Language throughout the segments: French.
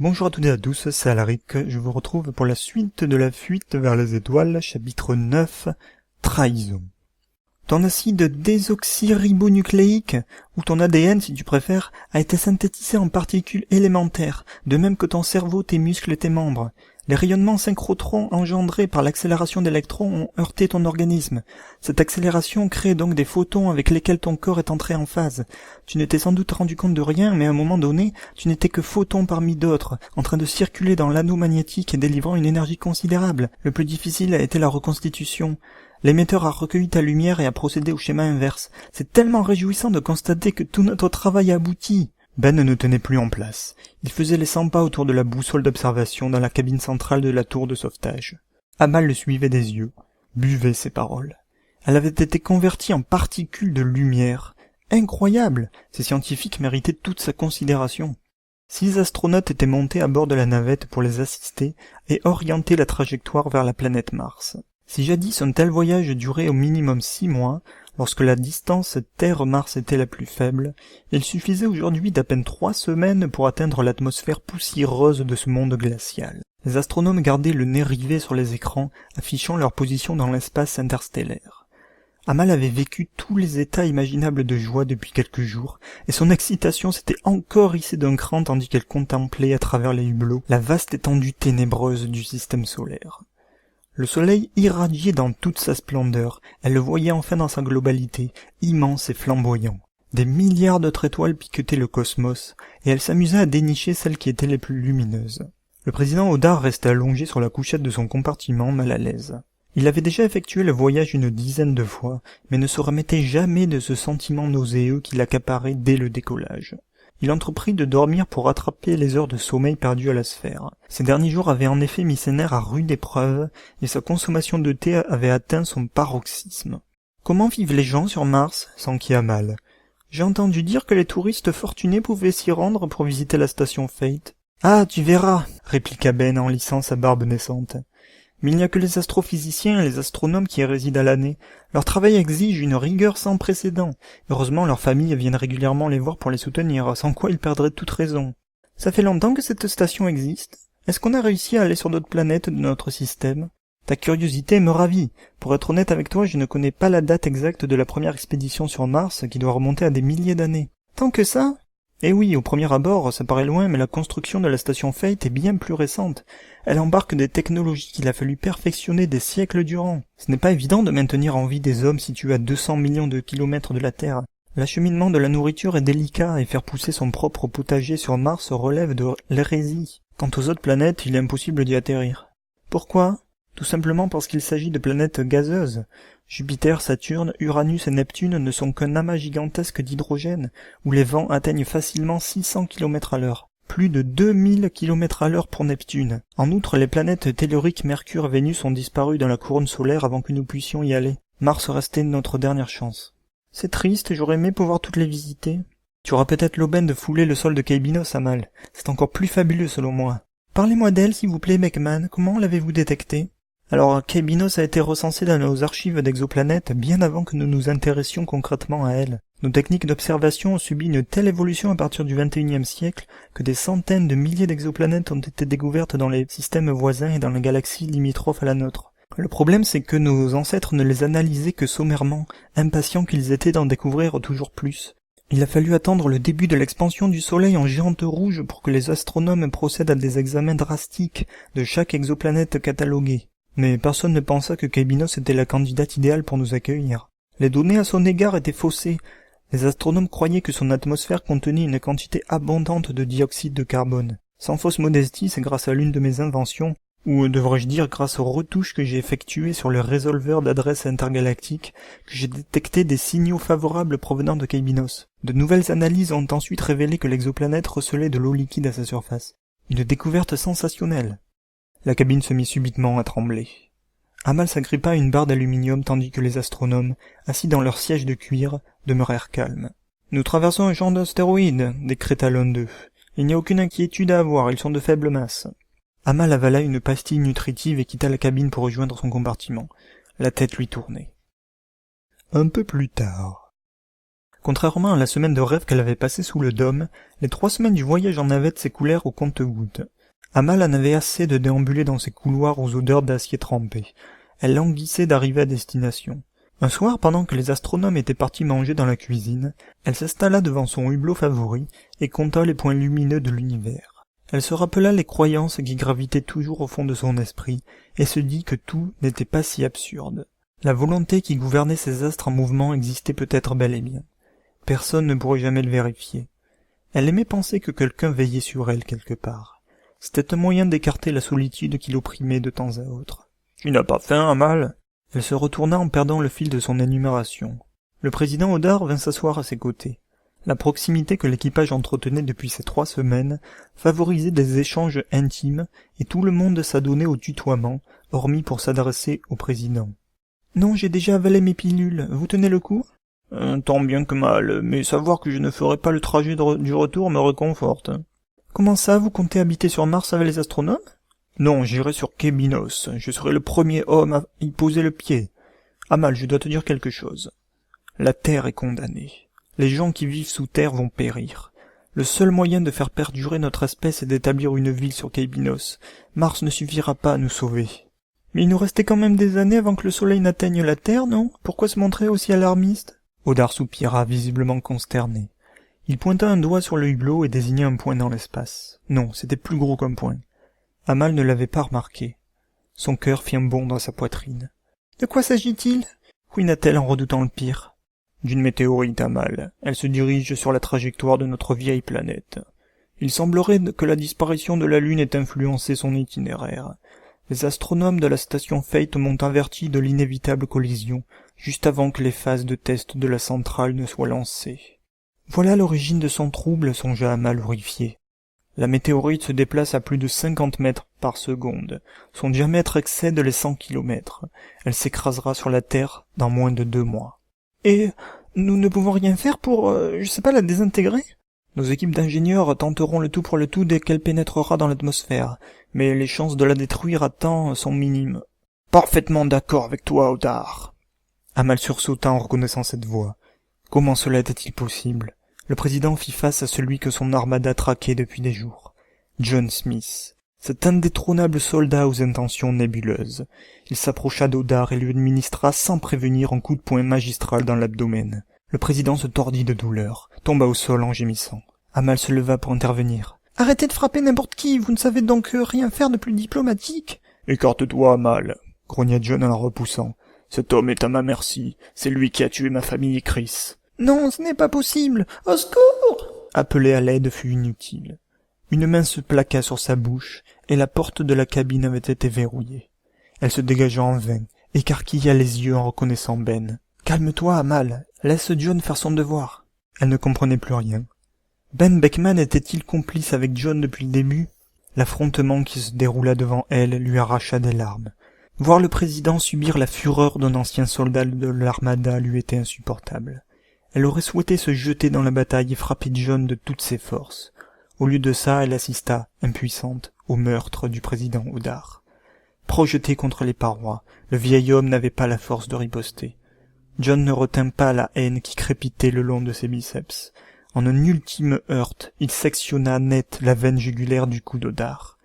Bonjour à toutes et à tous, c'est Alaric, je vous retrouve pour la suite de la fuite vers les étoiles, chapitre 9, Trahison. Ton acide désoxyribonucléique, ou ton ADN si tu préfères, a été synthétisé en particules élémentaires, de même que ton cerveau, tes muscles et tes membres. Les rayonnements synchrotrons engendrés par l'accélération d'électrons ont heurté ton organisme. Cette accélération crée donc des photons avec lesquels ton corps est entré en phase. Tu ne t'es sans doute rendu compte de rien, mais à un moment donné, tu n'étais que photon parmi d'autres, en train de circuler dans l'anneau magnétique et délivrant une énergie considérable. Le plus difficile a été la reconstitution. L'émetteur a recueilli ta lumière et a procédé au schéma inverse. C'est tellement réjouissant de constater que tout notre travail a abouti. Ben ne tenait plus en place. Il faisait les 100 pas autour de la boussole d'observation dans la cabine centrale de la tour de sauvetage. Amal le suivait des yeux, buvait ses paroles. Elle avait été convertie en particules de lumière. Incroyable! Ces scientifiques méritaient toute sa considération. 6 astronautes étaient montés à bord de la navette pour les assister et orienter la trajectoire vers la planète Mars. Si jadis un tel voyage durait au minimum 6 mois, lorsque la distance Terre-Mars était la plus faible, il suffisait aujourd'hui d'à peine 3 semaines pour atteindre l'atmosphère poussiéreuse de ce monde glacial. Les astronomes gardaient le nez rivé sur les écrans, affichant leur position dans l'espace interstellaire. Amal avait vécu tous les états imaginables de joie depuis quelques jours, et son excitation s'était encore hissée d'un cran tandis qu'elle contemplait à travers les hublots la vaste étendue ténébreuse du système solaire. Le soleil irradiait dans toute sa splendeur, elle le voyait enfin dans sa globalité, immense et flamboyant. Des milliards d'autres étoiles piquetaient le cosmos, et elle s'amusait à dénicher celles qui étaient les plus lumineuses. Le président Audard restait allongé sur la couchette de son compartiment, mal à l'aise. Il avait déjà effectué le voyage une dizaine de fois, mais ne se remettait jamais de ce sentiment nauséeux qui l'accaparait dès le décollage. Il entreprit de dormir pour rattraper les heures de sommeil perdues à la sphère. Ces derniers jours avaient en effet mis ses nerfs à rude épreuve, et sa consommation de thé avait atteint son paroxysme. Comment vivent les gens sur Mars? S'enquit Amal. J'ai entendu dire que les touristes fortunés pouvaient s'y rendre pour visiter la station Fate. Ah, tu verras, répliqua Ben en lissant sa barbe naissante. Mais il n'y a que les astrophysiciens et les astronomes qui y résident à l'année. Leur travail exige une rigueur sans précédent. Heureusement, leurs familles viennent régulièrement les voir pour les soutenir, sans quoi ils perdraient toute raison. Ça fait longtemps que cette station existe. Est-ce qu'on a réussi à aller sur d'autres planètes de notre système? Ta curiosité me ravit. Pour être honnête avec toi, je ne connais pas la date exacte de la première expédition sur Mars, qui doit remonter à des milliers d'années. Tant que ça? Eh oui, au premier abord, ça paraît loin, mais la construction de la station Fate est bien plus récente. Elle embarque des technologies qu'il a fallu perfectionner des siècles durant. Ce n'est pas évident de maintenir en vie des hommes situés à 200 millions de kilomètres de la Terre. L'acheminement de la nourriture est délicat et faire pousser son propre potager sur Mars relève de l'hérésie. Quant aux autres planètes, il est impossible d'y atterrir. Pourquoi? Tout simplement parce qu'il s'agit de planètes gazeuses. Jupiter, Saturne, Uranus et Neptune ne sont qu'un amas gigantesque d'hydrogène, où les vents atteignent facilement 600 km à l'heure. Plus de 2000 km à l'heure pour Neptune. En outre, les planètes telluriques Mercure et Vénus ont disparu dans la couronne solaire avant que nous puissions y aller. Mars restait notre dernière chance. C'est triste, j'aurais aimé pouvoir toutes les visiter. Tu auras peut-être l'aubaine de fouler le sol de Kaibinos, Amal. C'est encore plus fabuleux selon moi. Parlez-moi d'elle, s'il vous plaît, Beckman. Comment l'avez-vous détectée? Alors, Kaibinos a été recensée dans nos archives d'exoplanètes bien avant que nous nous intéressions concrètement à elle. Nos techniques d'observation ont subi une telle évolution à partir du XXIe siècle que des centaines de milliers d'exoplanètes ont été découvertes dans les systèmes voisins et dans les galaxies limitrophes à la nôtre. Le problème, c'est que nos ancêtres ne les analysaient que sommairement, impatients qu'ils étaient d'en découvrir toujours plus. Il a fallu attendre le début de l'expansion du Soleil en géante rouge pour que les astronomes procèdent à des examens drastiques de chaque exoplanète cataloguée. Mais personne ne pensa que Kaibinos était la candidate idéale pour nous accueillir. Les données à son égard étaient faussées. Les astronomes croyaient que son atmosphère contenait une quantité abondante de dioxyde de carbone. Sans fausse modestie, c'est grâce à l'une de mes inventions, ou devrais-je dire grâce aux retouches que j'ai effectuées sur le résolveur d'adresse intergalactique, que j'ai détecté des signaux favorables provenant de Kaibinos. De nouvelles analyses ont ensuite révélé que l'exoplanète recelait de l'eau liquide à sa surface. Une découverte sensationnelle. La cabine se mit subitement à trembler. Amal s'agrippa à une barre d'aluminium tandis que les astronomes, assis dans leur siège de cuir, demeurèrent calmes. « Nous traversons un champ d'astéroïdes, » décréta l'un d'eux. « Il n'y a aucune inquiétude à avoir, ils sont de faible masse. » Amal avala une pastille nutritive et quitta la cabine pour rejoindre son compartiment. La tête lui tournait. Un peu plus tard. Contrairement à la semaine de rêve qu'elle avait passée sous le dôme, les 3 semaines du voyage en navette s'écoulèrent au compte-gouttes. Amal en avait assez de déambuler dans ces couloirs aux odeurs d'acier trempé. Elle languissait d'arriver à destination. Un soir, pendant que les astronomes étaient partis manger dans la cuisine, elle s'installa devant son hublot favori et compta les points lumineux de l'univers. Elle se rappela les croyances qui gravitaient toujours au fond de son esprit et se dit que tout n'était pas si absurde. La volonté qui gouvernait ces astres en mouvement existait peut-être bel et bien. Personne ne pourrait jamais le vérifier. Elle aimait penser que quelqu'un veillait sur elle quelque part. C'était un moyen d'écarter la solitude qui l'opprimait de temps à autre. « Tu n'as pas faim, Amal ?» Elle se retourna en perdant le fil de son énumération. Le président Odar vint s'asseoir à ses côtés. La proximité que l'équipage entretenait depuis ces 3 semaines favorisait des échanges intimes et tout le monde s'adonnait au tutoiement, hormis pour s'adresser au président. « Non, j'ai déjà avalé mes pilules. Vous tenez le coup ?»« Tant bien que mal, mais savoir que je ne ferai pas le trajet du retour me réconforte. »« Comment ça, vous comptez habiter sur Mars avec les astronomes ?»« Non, j'irai sur Kébinos. Je serai le premier homme à y poser le pied. Amal, je dois te dire quelque chose. La Terre est condamnée. Les gens qui vivent sous terre vont périr. Le seul moyen de faire perdurer notre espèce est d'établir une ville sur Kébinos. Mars ne suffira pas à nous sauver. » « Mais il nous restait quand même des années avant que le soleil n'atteigne la Terre, non? Pourquoi se montrer aussi alarmiste ?» Odar soupira, visiblement consterné. Il pointa un doigt sur le hublot et désigna un point dans l'espace. Non, c'était plus gros qu'un point. Amal ne l'avait pas remarqué. Son cœur fit un bond dans sa poitrine. « De quoi s'agit-il » couina-t-elle en redoutant le pire. « D'une météorite, Amal. Elle se dirige sur la trajectoire de notre vieille planète. Il semblerait que la disparition de la Lune ait influencé son itinéraire. Les astronomes de la station Fate m'ont averti de l'inévitable collision, juste avant que les phases de test de la centrale ne soient lancées. Voilà l'origine de son trouble, songea Amal horrifié. La météorite se déplace à plus de 50 mètres par seconde. Son diamètre excède les 100 kilomètres. Elle s'écrasera sur la Terre dans moins de 2 mois. Et nous ne pouvons rien faire pour, la désintégrer ? Nos équipes d'ingénieurs tenteront le tout pour le tout dès qu'elle pénétrera dans l'atmosphère, mais les chances de la détruire à temps sont minimes. Parfaitement d'accord avec toi, Odar. Amal sursauta en reconnaissant cette voix. Comment cela était-il possible? Le président fit face à celui que son armada traquait depuis des jours. John Smith. Cet indétrônable soldat aux intentions nébuleuses. Il s'approcha d'Odar et lui administra sans prévenir un coup de poing magistral dans l'abdomen. Le président se tordit de douleur, tomba au sol en gémissant. Amal se leva pour intervenir. « Arrêtez de frapper n'importe qui, vous ne savez donc rien faire de plus diplomatique !»« Écarte-toi, Amal !» grogna John en la repoussant. « Cet homme est à ma merci, c'est lui qui a tué ma famille et Chris. »« Non, ce n'est pas possible. Au secours !» Appeler à l'aide fut inutile. Une main se plaqua sur sa bouche, et la porte de la cabine avait été verrouillée. Elle se dégagea en vain, écarquilla les yeux en reconnaissant Ben. « Calme-toi, Amal. Laisse John faire son devoir. » Elle ne comprenait plus rien. Ben Beckman était-il complice avec John depuis le début? L'affrontement qui se déroula devant elle lui arracha des larmes. Voir le président subir la fureur d'un ancien soldat de l'armada lui était insupportable. Elle aurait souhaité se jeter dans la bataille et frapper John de toutes ses forces. Au lieu de ça, elle assista, impuissante, au meurtre du président Odar. Projeté contre les parois, le vieil homme n'avait pas la force de riposter. John ne retint pas la haine qui crépitait le long de ses biceps. En un ultime heurt, il sectionna net la veine jugulaire du cou d'Odar.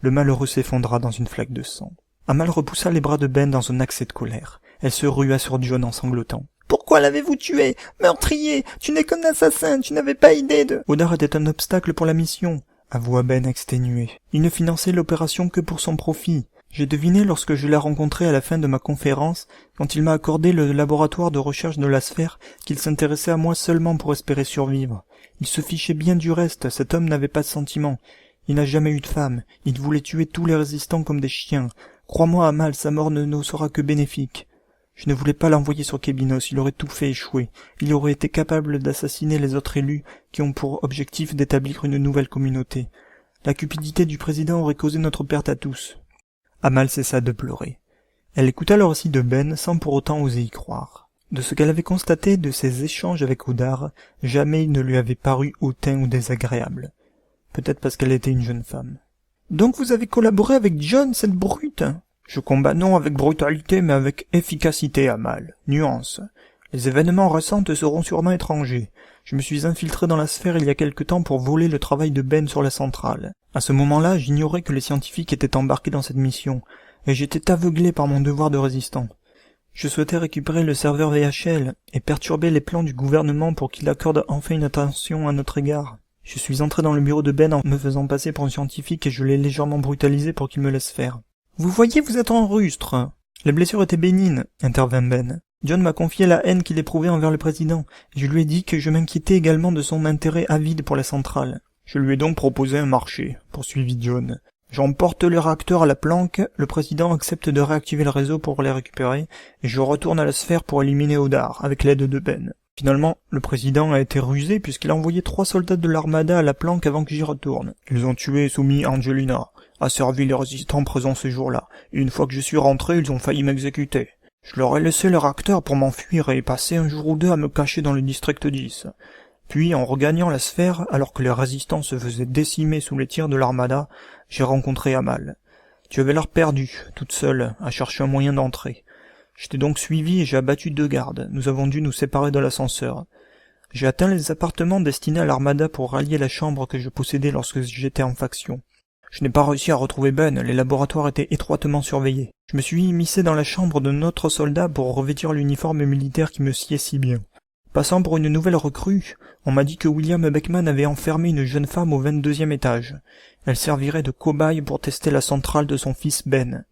Le malheureux s'effondra dans une flaque de sang. Amal repoussa les bras de Ben dans un accès de colère. Elle se rua sur John en sanglotant. « Pourquoi l'avez-vous tué? Meurtrier! Tu n'es qu'un assassin, tu n'avais pas idée de... » Odar était un obstacle pour la mission, avoua Ben exténué. Il ne finançait l'opération que pour son profit. J'ai deviné lorsque je l'ai rencontré à la fin de ma conférence, quand il m'a accordé le laboratoire de recherche de la sphère, qu'il s'intéressait à moi seulement pour espérer survivre. Il se fichait bien du reste, cet homme n'avait pas de sentiments. Il n'a jamais eu de femme, il voulait tuer tous les résistants comme des chiens. Crois-moi, Amal, sa mort ne nous sera que bénéfique. Je ne voulais pas l'envoyer sur Kébinos, il aurait tout fait échouer. Il aurait été capable d'assassiner les autres élus, qui ont pour objectif d'établir une nouvelle communauté. La cupidité du président aurait causé notre perte à tous. Amal cessa de pleurer. Elle écouta le récit de Ben sans pour autant oser y croire. De ce qu'elle avait constaté de ses échanges avec Odar, jamais il ne lui avait paru hautain ou désagréable. Peut-être parce qu'elle était une jeune femme. « Donc vous avez collaboré avec John, cette brute ?»« Je combats non avec brutalité, mais avec efficacité, Amal. Nuance. Les événements récents te seront sûrement étrangers. Je me suis infiltré dans la sphère il y a quelque temps pour voler le travail de Ben sur la centrale. À ce moment-là, j'ignorais que les scientifiques étaient embarqués dans cette mission, et j'étais aveuglé par mon devoir de résistant. Je souhaitais récupérer le serveur VHL et perturber les plans du gouvernement pour qu'il accorde enfin une attention à notre égard. Je suis entré dans le bureau de Ben en me faisant passer pour un scientifique et je l'ai légèrement brutalisé pour qu'il me laisse faire. « Vous voyez, vous êtes en rustre !»« Les blessures étaient bénignes » intervint Ben. John m'a confié la haine qu'il éprouvait envers le président, et je lui ai dit que je m'inquiétais également de son intérêt avide pour la centrale. Je lui ai donc proposé un marché, poursuivit John. J'emporte les réacteurs à la planque, le président accepte de réactiver le réseau pour les récupérer, et je retourne à la sphère pour éliminer Odar, avec l'aide de Ben. Finalement, le président a été rusé puisqu'il a envoyé 3 soldats de l'armada à la planque avant que j'y retourne. Ils ont tué et soumis Angelina, asservi les résistants présents ce jour-là, et une fois que je suis rentré, ils ont failli m'exécuter. Je leur ai laissé le réacteur pour m'enfuir et passer un jour ou deux à me cacher dans le district 10. Puis, en regagnant la sphère, alors que les résistants se faisaient décimer sous les tirs de l'armada, j'ai rencontré Amal. Tu avais l'air perdue, toute seule, à chercher un moyen d'entrer. Je t'ai donc suivi et j'ai abattu 2 gardes. Nous avons dû nous séparer de l'ascenseur. J'ai atteint les appartements destinés à l'armada pour rallier la chambre que je possédais lorsque j'étais en faction. Je n'ai pas réussi à retrouver Ben, les laboratoires étaient étroitement surveillés. Je me suis immiscé dans la chambre de notre soldat pour revêtir l'uniforme militaire qui me sied si bien. Passant pour une nouvelle recrue, on m'a dit que William Beckman avait enfermé une jeune femme au 22e étage. Elle servirait de cobaye pour tester la centrale de son fils Ben.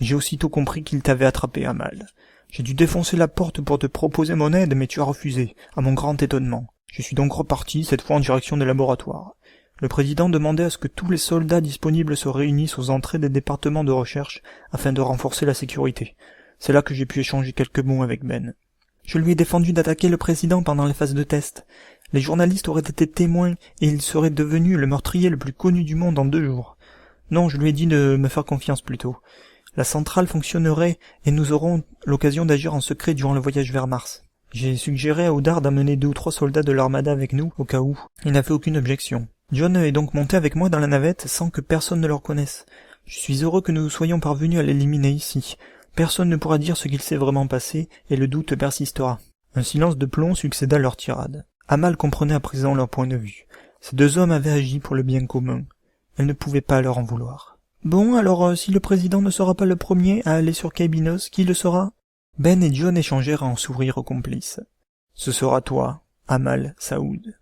J'ai aussitôt compris qu'il t'avait attrapé, Amal. J'ai dû défoncer la porte pour te proposer mon aide, mais tu as refusé, à mon grand étonnement. Je suis donc reparti, cette fois en direction des laboratoires. Le président demandait à ce que tous les soldats disponibles se réunissent aux entrées des départements de recherche afin de renforcer la sécurité. C'est là que j'ai pu échanger quelques mots avec Ben. Je lui ai défendu d'attaquer le président pendant les phases de test. Les journalistes auraient été témoins et il serait devenu le meurtrier le plus connu du monde en 2 jours. Non, je lui ai dit de me faire confiance plutôt. La centrale fonctionnerait et nous aurons l'occasion d'agir en secret durant le voyage vers Mars. J'ai suggéré à Odar d'amener 2 ou 3 soldats de l'armada avec nous, au cas où. Il n'a fait aucune objection. John est donc monté avec moi dans la navette sans que personne ne le reconnaisse. Je suis heureux que nous soyons parvenus à l'éliminer ici. Personne ne pourra dire ce qu'il s'est vraiment passé, et le doute persistera. Un silence de plomb succéda à leur tirade. Amal comprenait à présent leur point de vue. Ces 2 hommes avaient agi pour le bien commun. Elle ne pouvait pas leur en vouloir. Bon, alors si le président ne sera pas le premier à aller sur Cabinos, qui le sera? Ben et John échangèrent un sourire complice. Ce sera toi, Amal Saoud.